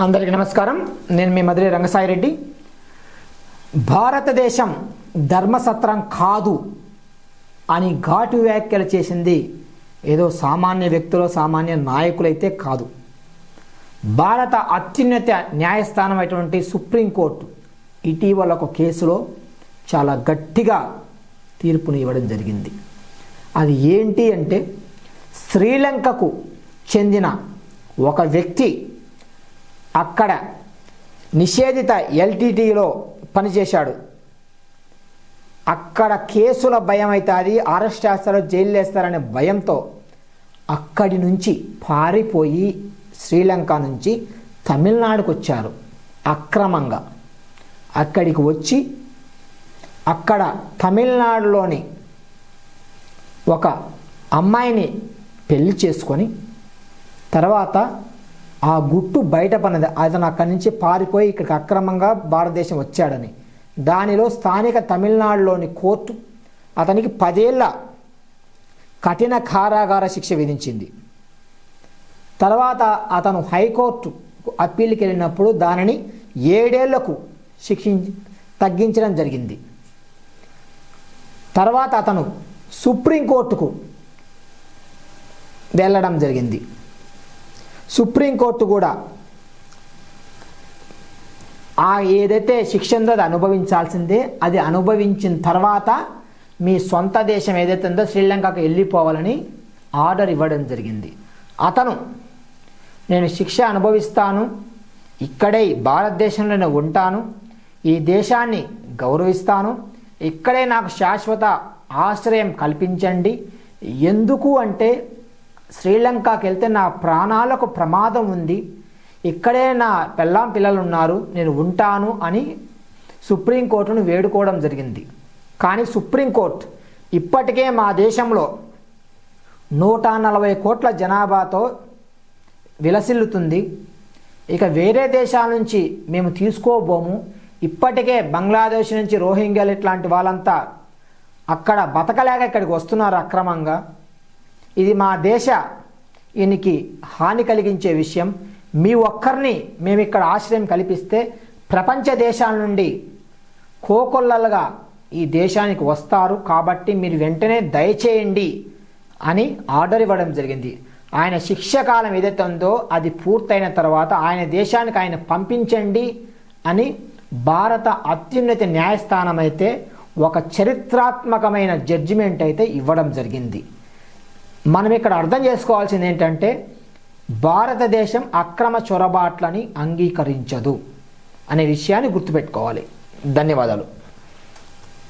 అందరికీ నమస్కారం. నేను మీ మధురి రంగసాయి రెడ్డి. భారతదేశం ధర్మసత్రం కాదు అని ఘాటు వ్యాఖ్యలు చేసింది ఏదో సామాన్య వ్యక్తులు, సామాన్య నాయకులైతే కాదు. భారత అత్యున్నత న్యాయస్థానం అయినటువంటి సుప్రీంకోర్టు ఇటీవల ఒక కేసులో చాలా గట్టిగా తీర్పుని ఇవ్వడం జరిగింది. అది ఏంటి అంటే, శ్రీలంకకు చెందిన ఒక వ్యక్తి అక్కడ నిషేధిత ఎల్టీటీలో పనిచేశాడు. అక్కడ కేసుల భయం అయితే, అది అరెస్ట్ చేస్తారో జైలు వేస్తారనే భయంతో అక్కడి నుంచి పారిపోయి శ్రీలంక నుంచి తమిళనాడుకు వచ్చారు అక్రమంగా. అక్కడికి వచ్చి అక్కడ తమిళనాడులోని ఒక అమ్మాయిని పెళ్లి చేసుకొని తర్వాత ఆ గుట్టు బయటపడినది. అతను అక్కడి నుంచి పారిపోయి ఇక్కడికి అక్రమంగా భారతదేశం వచ్చాడని దానిలో స్థానిక తమిళనాడులోని కోర్టు అతనికి 10 ఏళ్ల కఠిన కారాగార శిక్ష విధించింది. తర్వాత అతను హైకోర్టు అప్పీల్కి వెళ్ళినప్పుడు దానిని 7 ఏళ్లకు తగ్గించడం జరిగింది. తర్వాత అతను సుప్రీంకోర్టుకు వెళ్ళడం జరిగింది. సుప్రీంకోర్టు కూడా ఏదైతే శిక్ష ఉందో అది అనుభవించాల్సిందే, అది అనుభవించిన తర్వాత మీ సొంత దేశం ఏదైతే ఉందో శ్రీలంకకు వెళ్ళిపోవాలని ఆర్డర్ ఇవ్వడం జరిగింది. అతను నేను శిక్ష అనుభవిస్తాను, ఇక్కడే భారతదేశంలోనే ఉంటాను, ఈ దేశాన్ని గౌరవిస్తాను, ఇక్కడే నాకు శాశ్వత ఆశ్రయం కల్పించండి, ఎందుకు అంటే శ్రీలంకకి వెళ్తే నా ప్రాణాలకు ప్రమాదం ఉంది, ఇక్కడే నా పిల్లలు ఉన్నారు, నేను ఉంటాను అని సుప్రీంకోర్టును వేడుకోవడం జరిగింది. కానీ సుప్రీంకోర్టు ఇప్పటికే మా దేశంలో 140 కోట్ల జనాభాతో విలసిల్లుతుంది, ఇక వేరే దేశాల నుంచి మేము తీసుకోబోము, ఇప్పటికే బంగ్లాదేశ్ నుంచి రోహింగ్యాలు ఇట్లాంటి వాళ్ళంతా అక్కడ బతకలేక ఇక్కడికి వస్తున్నారు అక్రమంగా, ఇది మా ఈయనకి హాని కలిగించే విషయం, మీ ఒక్కరిని మేము ఇక్కడ ఆశ్రయం కల్పిస్తే ప్రపంచ దేశాల నుండి కోకొల్లలుగా ఈ దేశానికి వస్తారు, కాబట్టి మీరు వెంటనే దయచేయండి అని ఆర్డర్ ఇవ్వడం జరిగింది. ఆయన శిక్ష కాలం ఏదైతే ఉందో అది పూర్తయిన తర్వాత ఆయన దేశానికి ఆయన పంపించండి అని భారత అత్యున్నత న్యాయస్థానం అయితే ఒక చరిత్రాత్మకమైన జడ్జిమెంట్ అయితే ఇవ్వడం జరిగింది. మనం ఇక్కడ అర్థం చేసుకోవాల్సింది ఏంటంటే, భారతదేశం అక్రమ చొరబాట్లని అంగీకరించదు అనే విషయాన్ని గుర్తుపెట్టుకోవాలి. ధన్యవాదాలు.